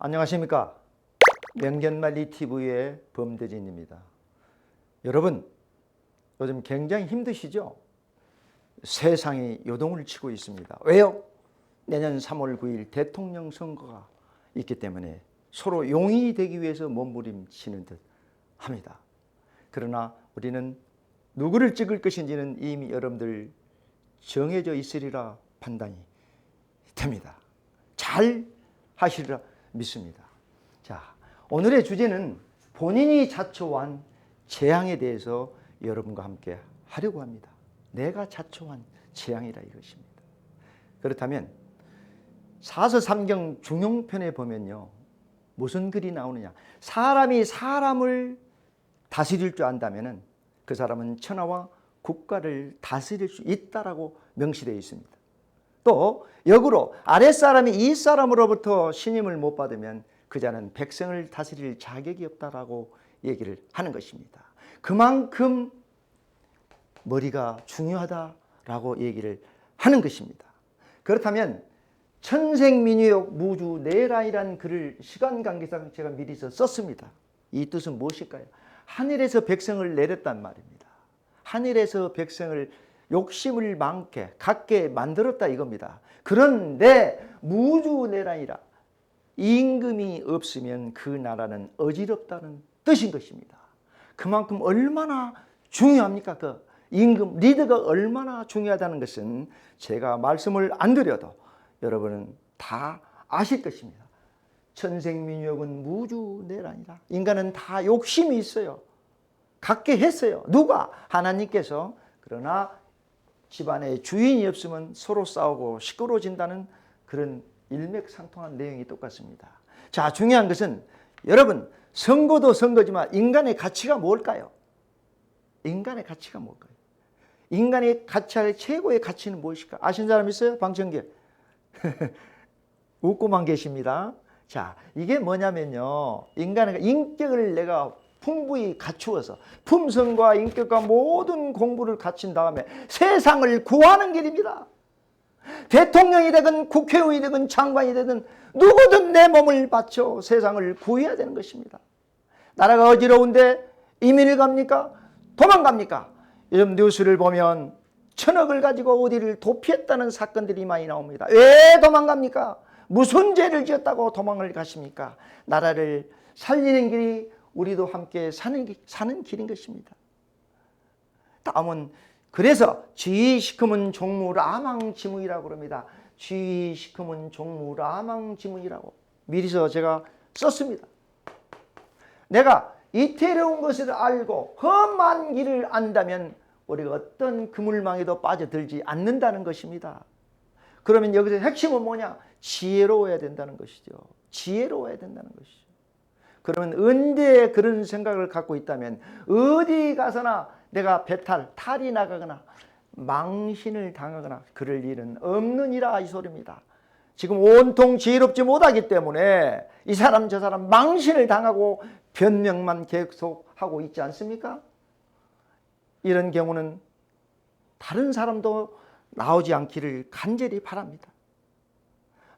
안녕하십니까. 명견말리 TV의 범대진입니다. 여러분, 요즘 굉장히 힘드시죠? 세상이 요동을 치고 있습니다. 왜요? 내년 3월 9일 대통령 선거가 있기 때문에 서로 용인이 되기 위해서 몸부림치는 듯 합니다. 그러나 우리는 누구를 찍을 것인지는 이미 여러분들 정해져 있으리라 판단이 됩니다. 잘 하시리라 믿습니다. 자, 오늘의 주제는 본인이 자초한 재앙에 대해서 여러분과 함께 하려고 합니다. 내가 자초한 재앙이라 이것입니다. 그렇다면 사서삼경 중용편에 보면요, 무슨 글이 나오느냐? 사람이 사람을 다스릴 줄 안다면 그 사람은 천하와 국가를 다스릴 수 있다라고 명시되어 있습니다. 또 역으로 아랫사람이 윗사람으로부터 신임을 못 받으면 그 자는 백성을 다스릴 자격이 없다라고 얘기를 하는 것입니다. 그만큼 머리가 중요하다라고 얘기를 하는 것입니다. 그렇다면 천생민유욕 무주내란이라는 글을 시간 관계상 제가 미리서 썼습니다. 이 뜻은 무엇일까요? 하늘에서 백성을 내렸단 말입니다. 하늘에서 백성을 욕심을 많게 갖게 만들었다 이겁니다. 그런데 무주내란이라 임금이 없으면 그 나라는 어지럽다는 뜻인 것입니다. 그만큼 얼마나 중요합니까? 그 임금, 리더가 얼마나 중요하다는 것은 제가 말씀을 안 드려도 여러분은 다 아실 것입니다. 천생민유욕은 무주내란이라. 인간은 다 욕심이 있어요. 갖게 했어요. 누가? 하나님께서. 그러나 집안에 주인이 없으면 서로 싸우고 시끄러워진다는 그런 일맥상통한 내용이 똑같습니다. 자, 중요한 것은 여러분, 선거도 선거지만 인간의 가치가 뭘까요? 인간의 가치가 뭘까요? 인간의 가치의 최고의 가치는 무엇일까? 아시는 사람 있어요? 방청객. 웃고만 계십니다. 자, 이게 뭐냐면요, 인간의 인격을 내가 풍부히 갖추어서 품성과 인격과 모든 공부를 갖춘 다음에 세상을 구하는 길입니다. 대통령이 되든 국회의원이 되든 장관이 되든 누구든 내 몸을 바쳐 세상을 구해야 되는 것입니다. 나라가 어지러운데 이민을 갑니까? 도망갑니까? 요즘 뉴스를 보면 천억을 가지고 어디를 도피했다는 사건들이 많이 나옵니다. 왜 도망갑니까? 무슨 죄를 지었다고 도망을 가십니까? 나라를 살리는 길이 우리도 함께 사는 길인 것입니다. 다음은 그래서 지휘시큼은 종무라망지문이라고 그럽니다. 지휘시큼은 종무라망지문이라고 미리서 제가 썼습니다. 내가 이태로운 것을 알고 험한 길을 안다면 우리가 어떤 그물망에도 빠져들지 않는다는 것입니다. 그러면 여기서 핵심은 뭐냐? 지혜로워야 된다는 것이죠. 지혜로워야 된다는 것이죠. 그러면 언제 그런 생각을 갖고 있다면 어디 가서나 내가 탈이 나가거나 망신을 당하거나 그럴 일은 없느니라 이 소리입니다. 지금 온통 지혜롭지 못하기 때문에 이 사람 저 사람 망신을 당하고 변명만 계속하고 있지 않습니까? 이런 경우는 다른 사람도 나오지 않기를 간절히 바랍니다.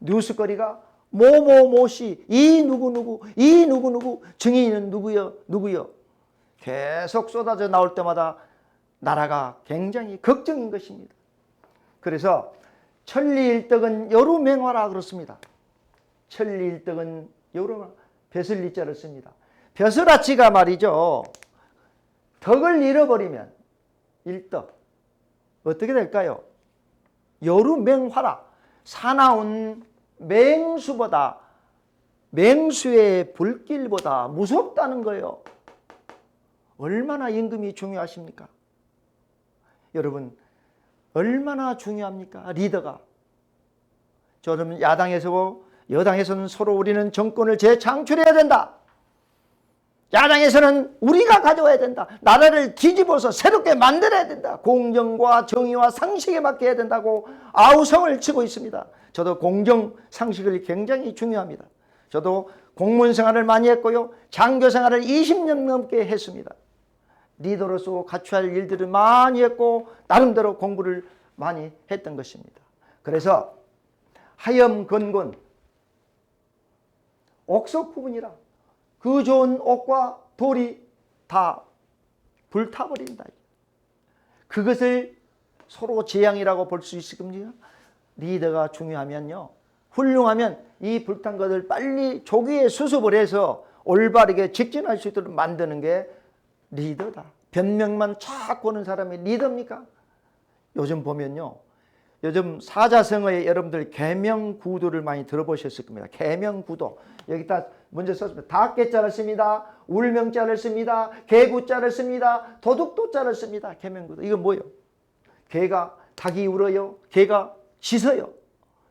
뉴스거리가 뭐뭐뭐씨, 이 누구누구, 이 누구누구, 증인은 누구요 계속 쏟아져 나올 때마다 나라가 굉장히 걱정인 것입니다. 그래서 천리일덕은 여루맹화라 그렇습니다. 천리일덕은 여루맹화, 벼슬리자를 씁니다. 벼슬아치가 말이죠, 덕을 잃어버리면 일덕 어떻게 될까요? 여루맹화라. 사나운 맹수보다, 맹수의 불길보다 무섭다는 거예요. 얼마나 임금이 중요하십니까? 여러분, 얼마나 중요합니까? 리더가. 저는 야당에서 여당에서는 서로 우리는 정권을 재창출해야 된다. 야당에서는 우리가 가져와야 된다. 나라를 뒤집어서 새롭게 만들어야 된다. 공정과 정의와 상식에 맞게 해야 된다고 아우성을 치고 있습니다. 저도 공정, 상식을 굉장히 중요합니다. 저도 공무원 생활을 많이 했고요. 장교 생활을 20년 넘게 했습니다. 리더로서 갖춰야 할 일들을 많이 했고 나름대로 공부를 많이 했던 것입니다. 그래서 하염건곤 옥석 부분이라. 그 좋은 옥과 돌이 다 불타버린다. 그것을 서로 재앙이라고 볼 수 있을 겁니다. 리더가 중요하면요, 훌륭하면 이 불탄 것을 빨리 조기에 수습을 해서 올바르게 직진할 수 있도록 만드는 게 리더다. 변명만 쫙 거는 사람이 리더입니까? 요즘 보면요, 요즘 사자성어에 여러분들 계명구도를 많이 들어보셨을 겁니다. 계명구도. 여기다 먼저 썼습니다. 닭개자를 씁니다. 울명자를 씁니다. 개구자를 씁니다. 도둑도자를 씁니다. 계명구도. 이건 뭐예요? 개가, 닭이 울어요. 개가 짖어요.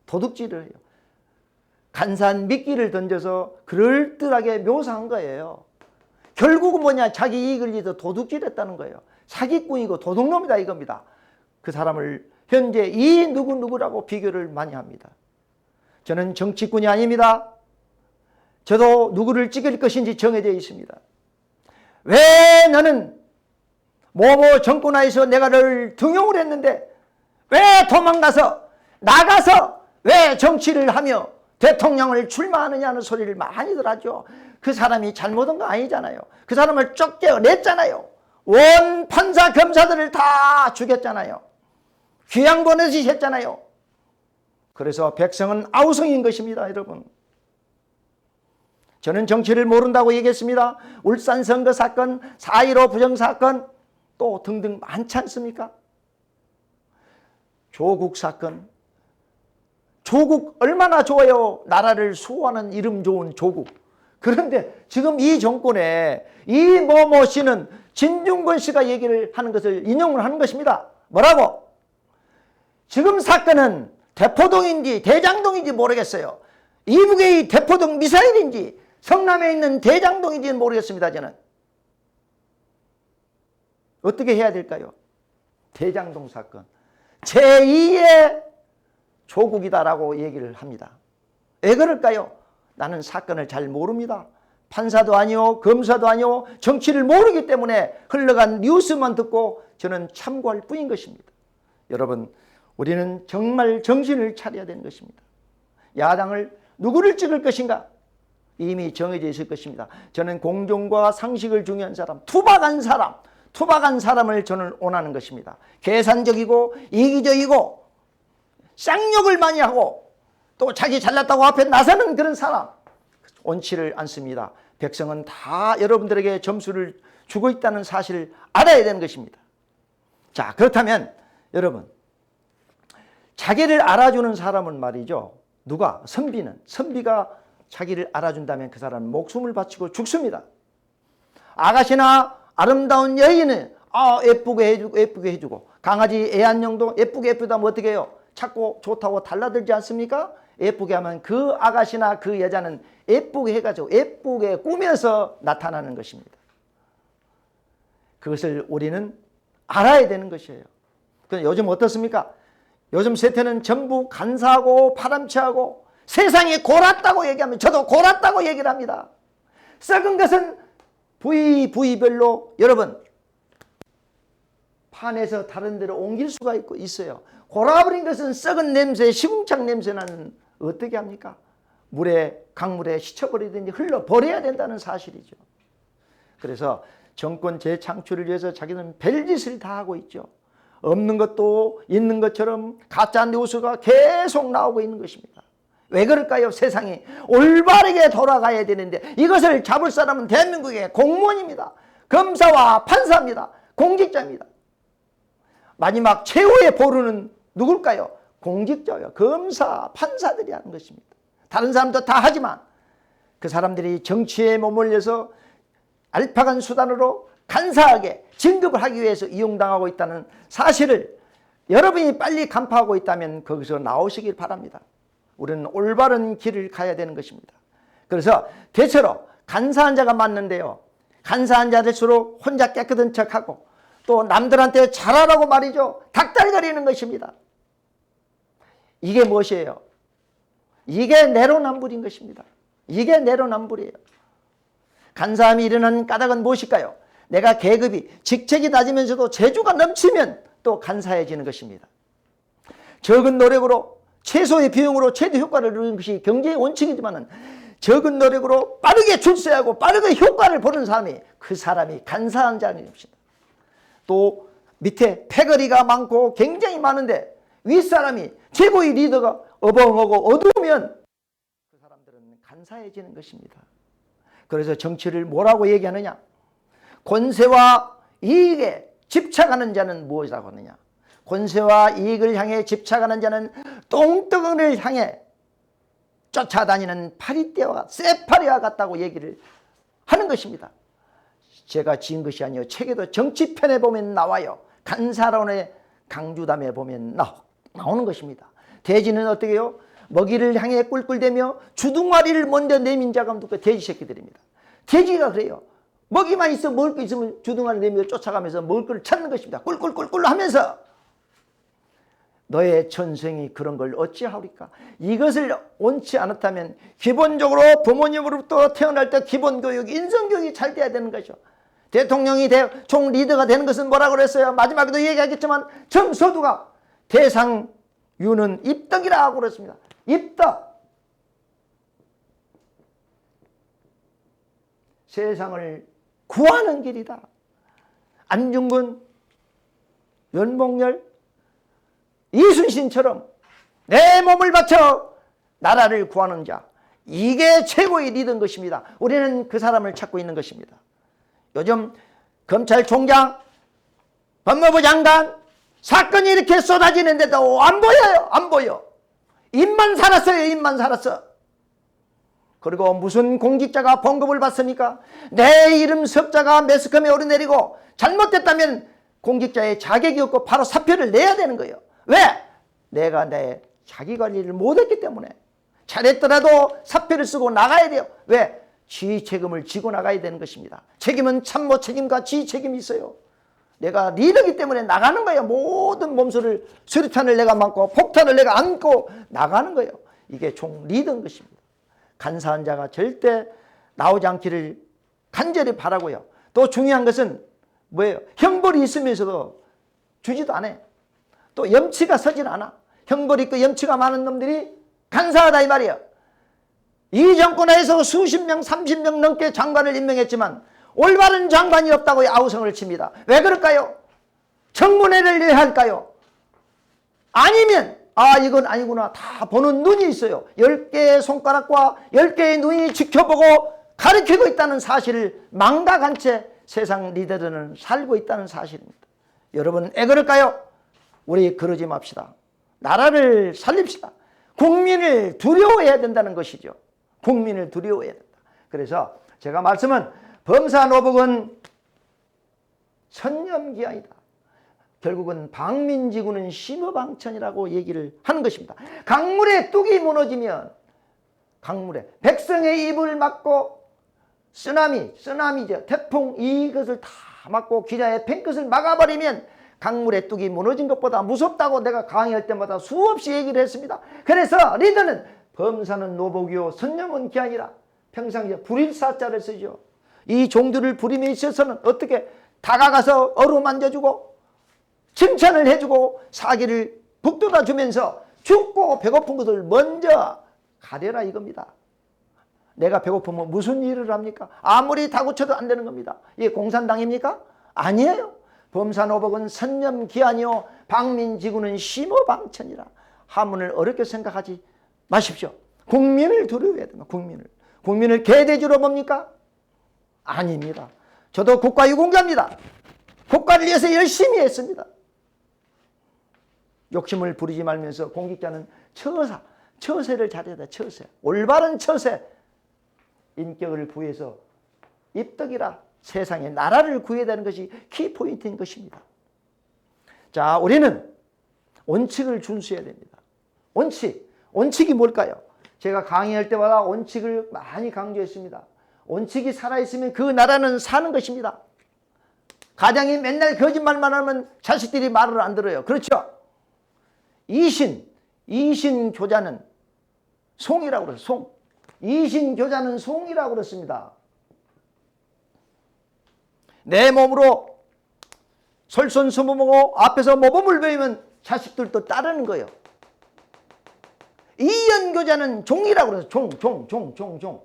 도둑질을 해요. 간사한 미끼를 던져서 그럴듯하게 묘사한 거예요. 결국은 뭐냐? 자기 이익을 위해서 도둑질했다는 거예요. 사기꾼이고 도둑놈이다 이겁니다. 그 사람을 현재 이 누구누구라고 비교를 많이 합니다. 저는 정치꾼이 아닙니다. 저도 누구를 찍을 것인지 정해져 있습니다. 왜 나는 뭐뭐 정권하에서 내가를 등용을 했는데 왜 도망가서 나가서 왜 정치를 하며 대통령을 출마하느냐는 소리를 많이들 하죠. 그 사람이 잘못한 거 아니잖아요. 그 사람을 쫓겨냈잖아요. 원 판사 검사들을 다 죽였잖아요. 귀양 보내주셨잖아요. 그래서 백성은 아우성인 것입니다, 여러분. 저는 정치를 모른다고 얘기했습니다. 울산 선거 사건, 4.15 부정사건 또 등등 많지 않습니까? 조국 사건. 조국 얼마나 좋아요. 나라를 수호하는 이름 좋은 조국. 그런데 지금 이 정권에 이 뭐뭐 씨는 진중권 씨가 얘기를 하는 것을 인용을 하는 것입니다. 뭐라고? 지금 사건은 대포동인지 대장동인지 모르겠어요. 이북의 대포동 미사일인지 성남에 있는 대장동인지는 모르겠습니다. 저는. 어떻게 해야 될까요? 대장동 사건. 제2의 조국이다라고 얘기를 합니다. 왜 그럴까요? 나는 사건을 잘 모릅니다. 판사도 아니오, 검사도 아니오, 정치를 모르기 때문에 흘러간 뉴스만 듣고 저는 참고할 뿐인 것입니다. 여러분, 우리는 정말 정신을 차려야 되는 것입니다. 야당을 누구를 찍을 것인가? 이미 정해져 있을 것입니다. 저는 공정과 상식을 중요한 사람, 투박한 사람을 저는 원하는 것입니다. 계산적이고 이기적이고 쌍욕을 많이 하고 또 자기 잘났다고 앞에 나서는 그런 사람 원치를 않습니다. 백성은 다 여러분들에게 점수를 주고 있다는 사실을 알아야 되는 것입니다. 자, 그렇다면 여러분, 자기를 알아주는 사람은 말이죠. 누가? 선비가 자기를 알아준다면 그 사람은 목숨을 바치고 죽습니다. 아가씨나 아름다운 여인은 예쁘게 해주고 강아지 애완용도 예쁘다면 어떻게 해요? 찾고 좋다고 달라들지 않습니까? 예쁘게 하면 그 아가씨나 그 여자는 예쁘게 해가지고 예쁘게 꾸며서 나타나는 것입니다. 그것을 우리는 알아야 되는 것이에요. 그런데 요즘 어떻습니까? 요즘 세태는 전부 간사하고 파람치하고 세상에 골았다고 얘기하면 저도 골았다고 얘기를 합니다. 썩은 것은 부위별로 여러분 판에서 다른 데로 옮길 수가 있어요. 골아버린 것은 썩은 냄새, 시궁창 냄새 나는 어떻게 합니까? 강물에 씻어버리든지 흘러버려야 된다는 사실이죠. 그래서 정권 재창출을 위해서 자기는 별짓을 다 하고 있죠. 없는 것도 있는 것처럼 가짜 뉴스가 계속 나오고 있는 것입니다. 왜 그럴까요? 세상이 올바르게 돌아가야 되는데 이것을 잡을 사람은 대한민국의 공무원입니다. 검사와 판사입니다. 공직자입니다. 마지막 최후의 보루는 누굴까요? 공직자요. 검사, 판사들이 하는 것입니다. 다른 사람도 다 하지만 그 사람들이 정치에 머물려서 알파간 수단으로 간사하게 진급을 하기 위해서 이용당하고 있다는 사실을 여러분이 빨리 간파하고 있다면 거기서 나오시길 바랍니다. 우리는 올바른 길을 가야 되는 것입니다. 그래서 대체로 간사한 자가 맞는데요. 간사한 자들수록 혼자 깨끗한 척하고 또 남들한테 잘하라고 말이죠. 닥달거리는 것입니다. 이게 무엇이에요? 이게 내로남불인 것입니다. 이게 내로남불이에요. 간사함이 일어나는 까닭은 무엇일까요? 내가 계급이 직책이 낮으면서도 재주가 넘치면 또 간사해지는 것입니다. 적은 노력으로 최소의 비용으로 최대 효과를 이루는 것이 경제의 원칙이지만 적은 노력으로 빠르게 출세하고 빠르게 효과를 보는 사람이 그 사람이 간사한 자입니다. 또 밑에 패거리가 많고 굉장히 많은데 윗사람이 최고의 리더가 어벙하고 어두우면 그 사람들은 간사해지는 것입니다. 그래서 정치를 뭐라고 얘기하느냐? 권세와 이익에 집착하는 자는 무엇이라고 하느냐? 권세와 이익을 향해 집착하는 자는 똥덩어리를 향해 쫓아다니는 파리떼와 쇠파리와 같다고 얘기를 하는 것입니다. 제가 지은 것이 아니요 책에도 정치편에 보면 나와요. 간사론의 강주담에 보면 나오는 것입니다. 돼지는 어떻게 해요? 먹이를 향해 꿀꿀대며 주둥아리를 먼저 내민 자가 누가 돼지 새끼들입니다. 돼지가 그래요. 먹이만 있어 먹을 거 있으면 주둥아리 내밀어 쫓아가면서 먹을 걸 찾는 것입니다. 꿀꿀꿀꿀 하면서 너의 천성이 그런 걸 어찌하오리까? 이것을 원치 않았다면 기본적으로 부모님으로부터 태어날 때 기본교육, 인성교육이 잘 돼야 되는 것이죠. 대통령이 총 리더가 되는 것은 뭐라고 그랬어요? 마지막에도 얘기하겠지만 정서두가 대상유는 입덕이라고 그랬습니다. 입덕. 세상을 구하는 길이다. 안중근, 연봉열, 이순신처럼 내 몸을 바쳐 나라를 구하는 자, 이게 최고의 리더인 것입니다. 우리는 그 사람을 찾고 있는 것입니다. 요즘 검찰총장, 법무부 장관 사건이 이렇게 쏟아지는데도 안 보여요. 안 보여. 입만 살았어요. 입만 살았어. 그리고 무슨 공직자가 봉급을 받습니까? 내 이름 석자가 매스컴에 오르내리고 잘못됐다면 공직자의 자격이 없고 바로 사표를 내야 되는 거예요. 왜? 내가 내 자기관리를 못했기 때문에. 잘했더라도 사표를 쓰고 나가야 돼요. 왜? 지휘 책임을 지고 나가야 되는 것입니다. 책임은 참모 책임과 지휘 책임이 있어요. 내가 리더이기 때문에 나가는 거예요. 모든 몸수를 수류탄을 내가 맞고 폭탄을 내가 안고 나가는 거예요. 이게 총 리더인 것입니다. 간사한 자가 절대 나오지 않기를 간절히 바라고요. 또 중요한 것은 뭐예요? 형벌이 있으면서도 주지도 않아요. 또 염치가 서질 않아. 형벌이 있고 염치가 많은 놈들이 간사하다 이 말이에요. 이 정권에서 수십 명, 30명 넘게 장관을 임명했지만 올바른 장관이 없다고 아우성을 칩니다. 왜 그럴까요? 청문회를 왜 할까요? 아니면 이건 아니구나 다 보는 눈이 있어요. 10개의 손가락과 10개의 눈이 지켜보고 가르치고 있다는 사실을 망각한 채 세상 리더들은 살고 있다는 사실입니다. 여러분 왜 그럴까요? 우리 그러지 맙시다. 나라를 살립시다. 국민을 두려워해야 된다는 것이죠. 국민을 두려워해야 된다. 그래서 제가 말씀은 범사노복은 천념기한이다. 결국은 방민지구는 심어방천이라고 얘기를 하는 것입니다. 강물에 뚝이 무너지면 강물에 백성의 입을 막고 쓰나미죠. 태풍 이것을 다 막고 기자의 팽끝을 막아버리면 강물에 뚝이 무너진 것보다 무섭다고 내가 강의할 때마다 수없이 얘기를 했습니다. 그래서 리더는 범사는 노복이요 선념은 기한이라 평상시에 불일사자를 쓰죠. 이 종들을 부림에 있어서는 어떻게 다가가서 어루만져주고 칭찬을 해주고 사기를 북돋아 주면서 춥고 배고픈 것을 먼저 가려라 이겁니다. 내가 배고프면 무슨 일을 합니까? 아무리 다구쳐도 안 되는 겁니다. 이게 공산당입니까? 아니에요. 범사노복은 선념기한이요 방민지구는 심어방천이라. 한문을 어렵게 생각하지 마십시오. 국민을 두려워해야 됩니다. 국민을 개돼지로 봅니까? 아닙니다. 저도 국가유공자입니다. 국가를 위해서 열심히 했습니다. 욕심을 부리지 말면서 공직자는 처세를 잘해야 돼. 처세. 올바른 처세. 인격을 부여해서 입덕이라 세상에 나라를 구해야 되는 것이 키포인트인 것입니다. 자, 우리는 원칙을 준수해야 됩니다. 원칙이 뭘까요? 제가 강의할 때마다 원칙을 많이 강조했습니다. 원칙이 살아있으면 그 나라는 사는 것입니다. 가장이 맨날 거짓말만 하면 자식들이 말을 안 들어요. 그렇죠? 이신교자는 송이라고 그랬어요. 이신교자는 송이라고 그랬습니다. 내 몸으로 솔선수범하고 앞에서 모범을 배우면 자식들도 따르는 거예요. 이연교자는 종이라고 그래서 종.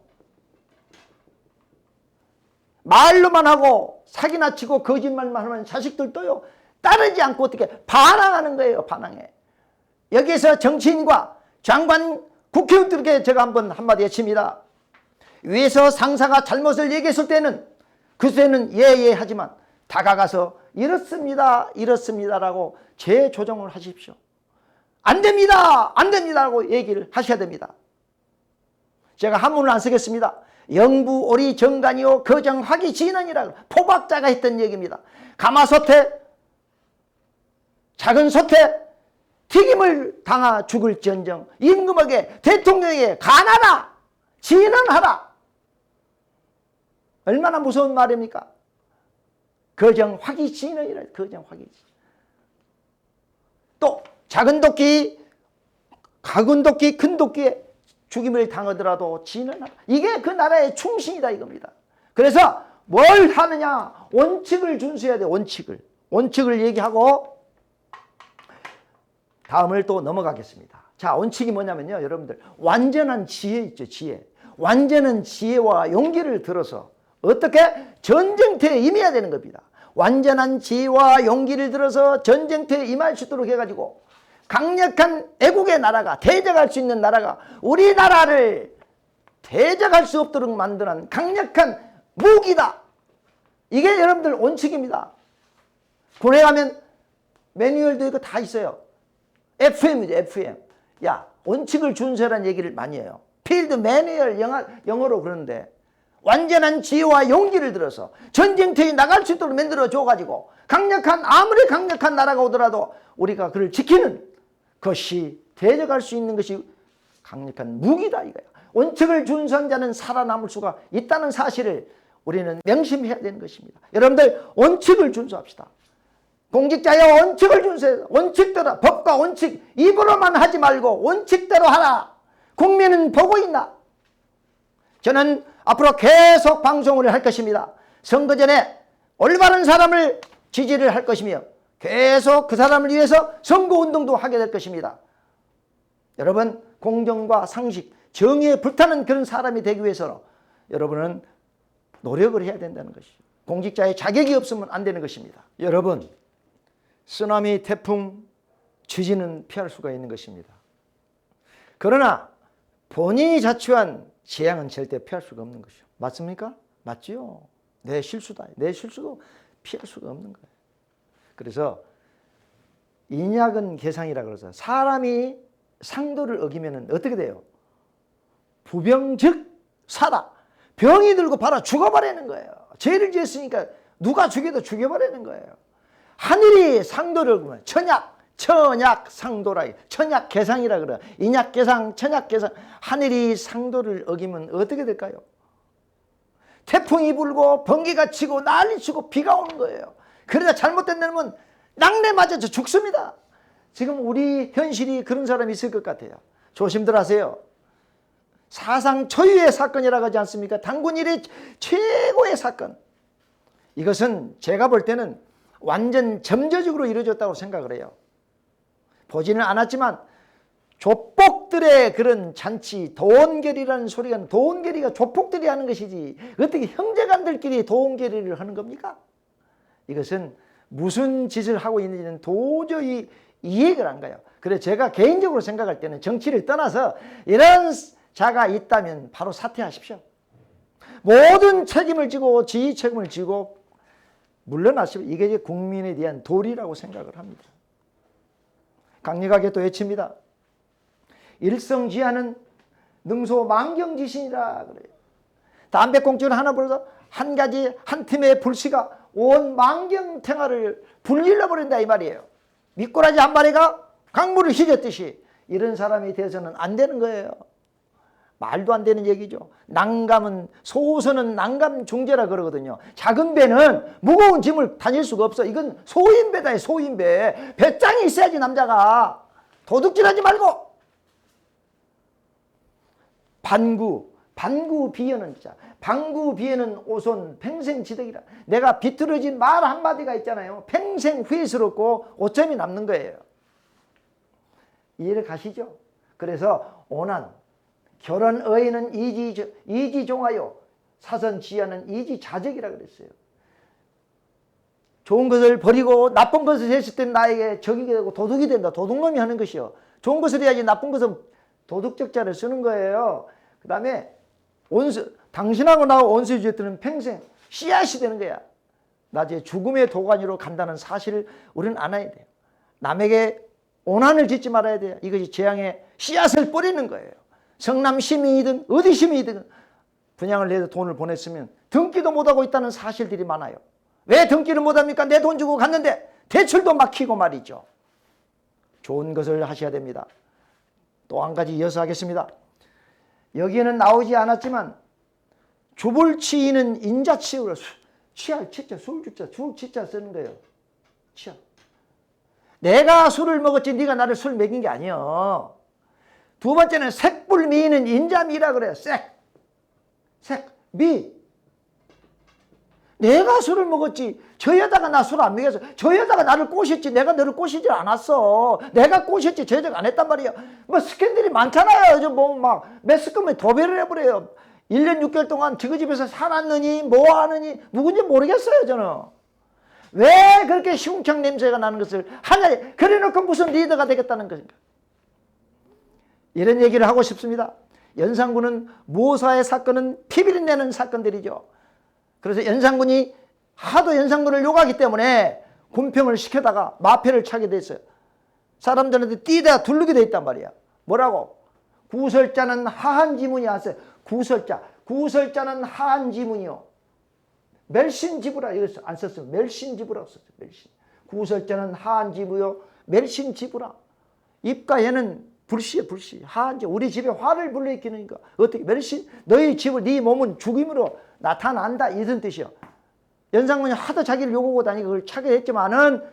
말로만 하고 사기나 치고 거짓말만 하면 자식들도요 따르지 않고 어떻게 반항하는 거예요. 반항해. 여기서 정치인과 장관, 국회의원들에게 제가 한마디 해칩니다. 위에서 상사가 잘못을 얘기했을 때는 그때는 예예 하지만 다가가서 이렇습니다 이렇습니다라고 재조정을 하십시오. 안됩니다 안됩니다라고 얘기를 하셔야 됩니다. 제가 한문을 안 쓰겠습니다. 영부 오리 정간이요 거정하기 지는이라고 포박자가 했던 얘기입니다. 가마솥에 작은 솥에 튀김을 당하 죽을지언정 임금에게 대통령에게 간하라 진언하라. 얼마나 무서운 말입니까? 거정하기 진언이라. 거정하기 진. 또 작은 도끼 작은 도끼 큰 도끼에 죽임을 당하더라도 진언하라. 이게 그 나라의 충신이다 이겁니다. 그래서 뭘 하느냐? 원칙을 준수해야 돼. 원칙을 얘기하고 다음을 또 넘어가겠습니다. 자, 원칙이 뭐냐면요. 여러분들 완전한 지혜 있죠. 지혜. 완전한 지혜와 용기를 들어서 어떻게? 전쟁터에 임해야 되는 겁니다. 완전한 지혜와 용기를 들어서 전쟁터에 임할 수 있도록 해가지고 강력한 애국의 나라가 대적할 수 있는 나라가 우리나라를 대적할 수 없도록 만드는 강력한 무기다. 이게 여러분들 원칙입니다. 군에 가면 매뉴얼도 이거 다 있어요. FM이죠. FM. 야, 원칙을 준수하라는 얘기를 많이 해요. 필드 매뉴얼 영어로 그러는데 완전한 지혜와 용기를 들어서 전쟁터에 나갈 수 있도록 만들어 줘가지고 아무리 강력한 나라가 오더라도 우리가 그를 지키는 것이 대적할 수 있는 것이 강력한 무기다 이거야. 원칙을 준수한 자는 살아남을 수가 있다는 사실을 우리는 명심해야 되는 것입니다. 여러분들 원칙을 준수합시다. 공직자여 원칙을 준수해서 원칙대로 법과 원칙 입으로만 하지 말고 원칙대로 하라. 국민은 보고 있나? 저는 앞으로 계속 방송을 할 것입니다. 선거 전에 올바른 사람을 지지를 할 것이며 계속 그 사람을 위해서 선거운동도 하게 될 것입니다. 여러분 공정과 상식, 정의에 불타는 그런 사람이 되기 위해서 여러분은 노력을 해야 된다는 것이죠. 공직자의 자격이 없으면 안 되는 것입니다. 여러분 쓰나미, 태풍, 지진은 피할 수가 있는 것입니다. 그러나 본인이 자초한 재앙은 절대 피할 수가 없는 것이죠. 맞습니까? 맞지요? 내 실수다. 내 실수도 피할 수가 없는 거예요. 그래서 인약은 계상이라 그래서 사람이 상도를 어기면 어떻게 돼요? 부병즉 사다. 병이 들고 바로 죽어버리는 거예요. 죄를 지었으니까 누가 죽여도 죽여버리는 거예요. 하늘이 상도를 어기면 천약 상도라. 천약 계상이라 그래요. 인약 계상, 천약 계상. 하늘이 상도를 어기면 어떻게 될까요? 태풍이 불고 번개가 치고 난리 치고 비가 오는 거예요. 그러다 잘못된 놈은 낙뢰 맞아서 죽습니다. 지금 우리 현실이 그런 사람이 있을 것 같아요. 조심들 하세요. 사상 초유의 사건이라고 하지 않습니까? 단군 일의 최고의 사건. 이것은 제가 볼 때는 완전 점저적으로 이루어졌다고 생각을 해요. 보지는 않았지만 조폭들의 그런 잔치, 도원결이라는 소리가, 도원결이가 조폭들이 하는 것이지 어떻게 형제간들끼리 도원결의를 하는 겁니까? 이것은 무슨 짓을 하고 있는지는 도저히 이해가 안 가요. 그래서 제가 개인적으로 생각할 때는 정치를 떠나서 이런 자가 있다면 바로 사퇴하십시오. 모든 책임을 지고 지휘 책임을 지고 물러나십시오. 이게 이제 국민에 대한 도리라고 생각을 합니다. 강력하게 또 외칩니다. 일성지하는 능소망경지신이라 그래요. 담배꽁초를 하나 불어서 한 가지 한 팀의 불씨가 온 망경탱화를 불질러 버린다 이 말이에요. 미꾸라지 한 마리가 강물을 휘젓듯이 이런 사람이 돼서는 안 되는 거예요. 말도 안 되는 얘기죠. 난감은 소호선은 난감 중재라 그러거든요. 작은 배는 무거운 짐을 다닐 수가 없어. 이건 소인배다. 소인배. 배짱이 있어야지 남자가. 도둑질하지 말고. 반구 비여는 자. 방구 비에는 오손 평생지덕이라. 내가 비틀어진 말 한마디가 있잖아요. 평생 후회스럽고 오점이 남는 거예요. 이해를 가시죠? 그래서 오난 결혼 의인은 이지종하여 사선지하는 이지자적이라 그랬어요. 좋은 것을 버리고 나쁜 것을 했을 때 나에게 적이 되고 도둑이 된다. 도둑놈이 하는 것이요. 좋은 것을 해야지 나쁜 것은 도둑적자를 쓰는 거예요. 그 다음에 당신하고 나하고 원수의 죄들은 평생 씨앗이 되는 거야. 나중에 죽음의 도가니로 간다는 사실을 우리는 알아야 돼요. 남에게 오난을 짓지 말아야 돼요. 이것이 재앙의 씨앗을 뿌리는 거예요. 성남 시민이든 어디 시민이든 분양을 내서 돈을 보냈으면 등기도 못하고 있다는 사실들이 많아요. 왜 등기를 못합니까? 내 돈 주고 갔는데 대출도 막히고 말이죠. 좋은 것을 하셔야 됩니다. 또 한 가지 이어서 하겠습니다. 여기에는 나오지 않았지만 주불치이는 인자치유로 취할 치자 술주자 주치자 쓰는 거예요. 취할. 내가 술을 먹었지 네가 나를 술 먹인 게 아니야. 두 번째는 색불미는 인자미라 그래요. 미. 내가 술을 먹었지 저 여자가 나 술 안 먹였어. 저 여자가 나를 꼬셨지 내가 너를 꼬시질 않았어. 내가 꼬셨지 저 여자가 안 했단 말이야. 뭐 스캔들이 많잖아요. 요즘 뭐 막 매스컴에 도배를 해버려요. 1년 6개월 동안 저거 집에서 살았느니 뭐 하느니 누군지 모르겠어요. 저는 왜 그렇게 흉창 냄새가 나는 것을 하냐. 그래놓고 무슨 리더가 되겠다는 것인가. 이런 얘기를 하고 싶습니다. 연산군은 모사의 사건은 피비린 내는 사건들이죠. 그래서 연산군이 하도 연산군을 욕하기 때문에 군평을 시켜다가 마패를 차게 됐어요. 사람들한테 뛰다 두르게 돼 있단 말이야. 뭐라고? 구설자는 하한지문이 왔어요. 구설자는 하한지문이요. 멸신지부라 이랬어. 안 썼어요. 멸신지부라고 썼어요. 멸신. 구설자는 하한지부요. 멸신지부라. 입과 혀는 불씨에 불씨. 하한지. 우리 집에 화를 불러일으키니까 어떻게 멸신? 너희 집을 네 몸은 죽임으로 나타난다 이런 뜻이요. 연산군이 하도 자기를 욕하고 다니고 그걸 차게 했지만은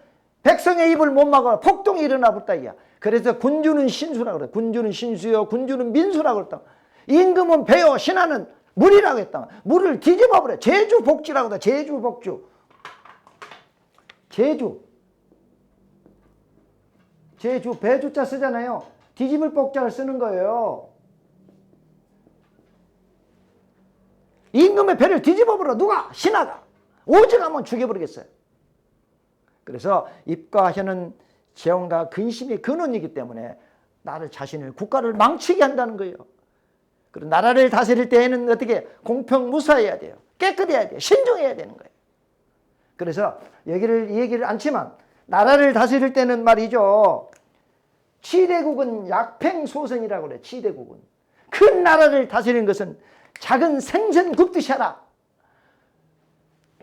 백성의 입을 못 막아 폭동이 일어나 버렸다 이야. 그래서 군주는 신수라고 그래. 군주는 신수요. 군주는 민수라고 그랬다. 임금은 배요. 신하는 물이라고 했다. 물을 뒤집어 버려. 제주복지라고 그래. 제주복주. 제주 배주자 쓰잖아요. 뒤집을 복자를 쓰는 거예요. 임금의 배를 뒤집어 버려. 누가? 신하가. 오직하면 죽여버리겠어요. 그래서 입과 혀는 재원과 근심의 근원이기 때문에 나를 자신을 국가를 망치게 한다는 거예요. 그리고 나라를 다스릴 때에는 어떻게 공평무사해야 돼요. 깨끗해야 돼요. 신중해야 되는 거예요. 그래서 얘기를 않지만 나라를 다스릴 때는 말이죠. 치대국은 약팽소선이라고 그래. 치대국은. 큰 나라를 다스리는 것은 작은 생선 굽듯이 하라.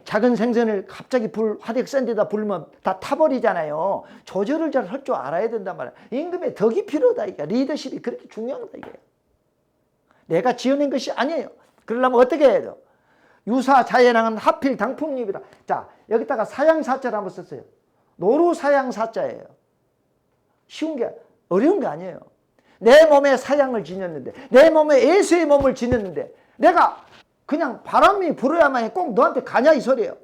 작은 생선을 갑자기 화력 센 데다 불면 다 타버리잖아요. 조절을 잘 할 줄 알아야 된단 말이야. 임금의 덕이 필요하다. 이게 리더십이 그렇게 중요하다. 이게 내가 지어낸 것이 아니에요. 그러려면 어떻게 해야 돼요? 유사자연왕은 하필 당풍잎이라. 자, 여기다가 사양사자를 한번 썼어요. 노루사양사자예요. 쉬운 게 어려운 게 아니에요. 내 몸에 사양을 지녔는데, 내 몸에 예수의 몸을 지녔는데, 내가 그냥 바람이 불어야만 꼭 너한테 가냐 이 소리예요.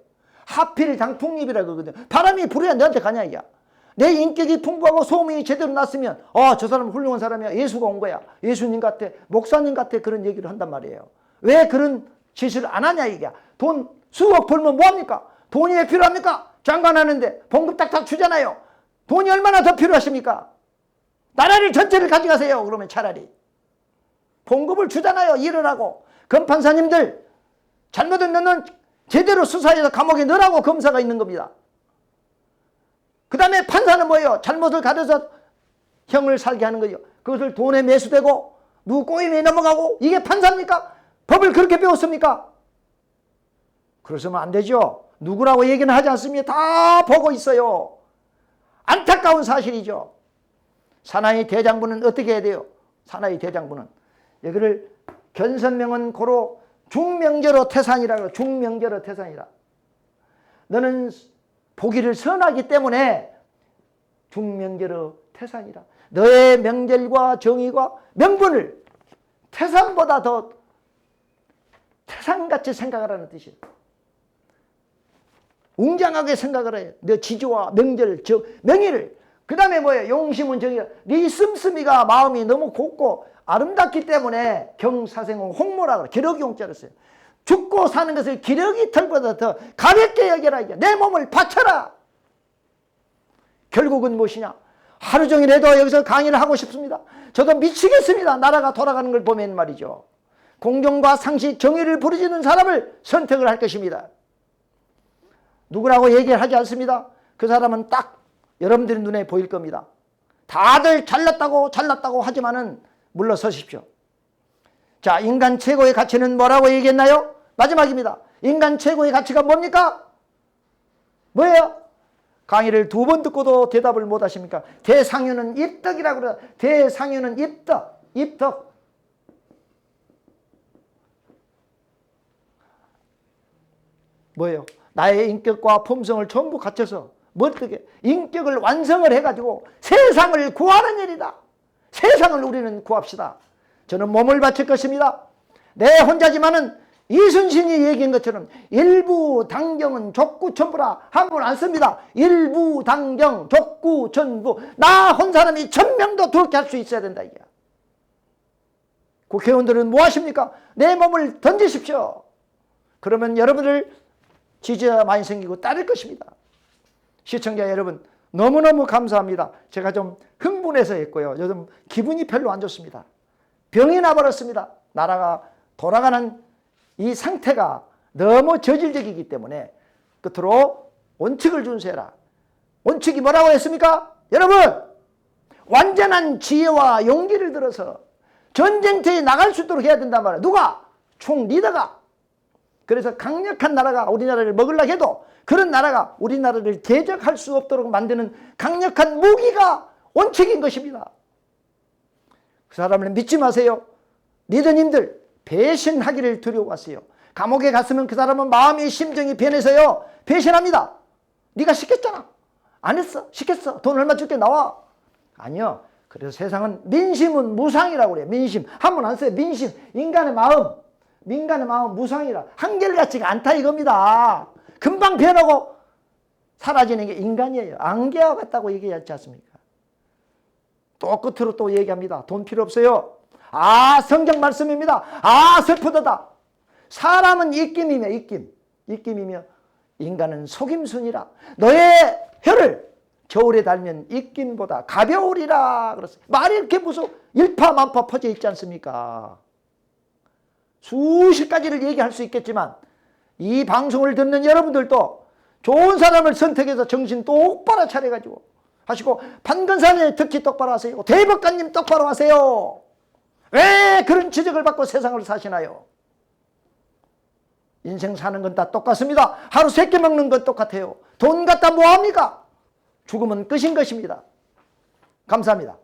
하필 당풍잎이라 그러거든. 바람이 불어야 너한테 가냐 이야. 내 인격이 풍부하고 소문이 제대로 났으면 저 사람은 훌륭한 사람이야. 예수가 온 거야. 예수님 같아. 목사님 같아. 그런 얘기를 한단 말이에요. 왜 그런 짓을 안 하냐 이게. 돈 수억 벌면 뭐합니까? 돈이 왜 필요합니까? 장관하는데 봉급 딱딱 주잖아요. 돈이 얼마나 더 필요하십니까? 나라를 전체를 가져가세요. 그러면 차라리 봉급을 주잖아요. 일을 하고. 검판사님들 잘못은 너는 제대로 수사해서 감옥에 넣으라고 검사가 있는 겁니다. 그 다음에 판사는 뭐예요? 잘못을 가려서 형을 살게 하는 거죠. 그것을 돈에 매수되고 누구 꼬임에 넘어가고 이게 판사입니까? 법을 그렇게 배웠습니까? 그러시면 안 되죠. 누구라고 얘기는 하지 않습니다. 다 보고 있어요. 안타까운 사실이죠. 사나이 대장부는 어떻게 해야 돼요? 사나이 대장부는 여기를 견선명은 고로 중명제로 태산이라고. 중명제로 태산이라. 너는 보기를 선하기 때문에 중명제로 태산이라. 너의 명절과 정의와 명분을 태산보다 더 태산같이 생각하라는 뜻이에요. 웅장하게 생각을 해요. 너 지조와 명절, 명의를. 그 다음에 뭐예요? 용심은 정의라. 네 씀씀이가 마음이 너무 곱고 아름답기 때문에 경사생홍 홍모라 그래. 기러기 홍자를 써요. 죽고 사는 것을 기러기 털보다 더 가볍게 여겨라. 내 몸을 바쳐라. 결국은 무엇이냐? 하루 종일 해도 여기서 강의를 하고 싶습니다. 저도 미치겠습니다. 나라가 돌아가는 걸 보면 말이죠. 공정과 상식, 정의를 부르짖는 사람을 선택을 할 것입니다. 누구라고 얘기를 하지 않습니다. 그 사람은 딱 여러분들의 눈에 보일 겁니다. 다들 잘났다고 하지만은 물러서십시오. 자, 인간 최고의 가치는 뭐라고 얘기했나요? 마지막입니다. 인간 최고의 가치가 뭡니까? 뭐예요? 강의를 2번 듣고도 대답을 못 하십니까? 대상유는 입덕이라고 그래요. 대상유는 입덕. 뭐예요? 나의 인격과 품성을 전부 갖춰서 어떻게 인격을 완성을 해가지고 세상을 구하는 일이다. 세상을 우리는 구합시다. 저는 몸을 바칠 것입니다. 내 혼자지만은 이순신이 얘기한 것처럼 일부당경은 족구천부라 한번 안 씁니다. 일부당경 족구천부. 나 혼 사람이 1000명도 그렇게 할 수 있어야 된다 이게. 국회의원들은 뭐 하십니까? 내 몸을 던지십시오. 그러면 여러분들 지지자 많이 생기고 따를 것입니다. 시청자 여러분 너무너무 감사합니다. 제가 좀 흥분해서 했고요. 요즘 기분이 별로 안 좋습니다. 병이 나버렸습니다. 나라가 돌아가는 이 상태가 너무 저질적이기 때문에 끝으로 원칙을 준수해라. 원칙이 뭐라고 했습니까? 여러분 완전한 지혜와 용기를 들어서 전쟁터에 나갈 수 있도록 해야 된단 말이에요. 누가? 총 리더가. 그래서 강력한 나라가 우리나라를 먹으려고 해도 그런 나라가 우리나라를 대적할 수 없도록 만드는 강력한 무기가 원칙인 것입니다. 그 사람을 믿지 마세요. 리더님들 배신하기를 두려워하세요. 감옥에 갔으면 그 사람은 마음의 심정이 변해서요 배신합니다. 네가 시켰잖아. 안 했어. 시켰어. 돈 얼마 줄게 나와. 아니요. 그래서 세상은 민심은 무상이라고 그래요. 민심. 한번 안 써요. 민심. 인간의 마음 무상이라. 한결같지가 않다 이겁니다. 금방 변하고 사라지는 게 인간이에요. 안개와 같다고 얘기하지 않습니까? 또 끝으로 또 얘기합니다. 돈 필요 없어요. 아, 성경 말씀입니다. 아, 슬프다. 사람은 입김이며 입김이며 인간은 속임수니라. 너의 혀를 저울에 달면 입김보다 가벼우리라 그랬어요. 말이 이렇게 무슨 일파만파 퍼져 있지 않습니까? 수십 가지를 얘기할 수 있겠지만 이 방송을 듣는 여러분들도 좋은 사람을 선택해서 정신 똑바로 차려가지고 하시고 판검사님 특히 똑바로 하세요. 대법관님 똑바로 하세요. 왜 그런 지적을 받고 세상을 사시나요? 인생 사는 건 다 똑같습니다. 하루 3끼 먹는 건 똑같아요. 돈 갖다 뭐합니까? 죽으면 끝인 것입니다. 감사합니다.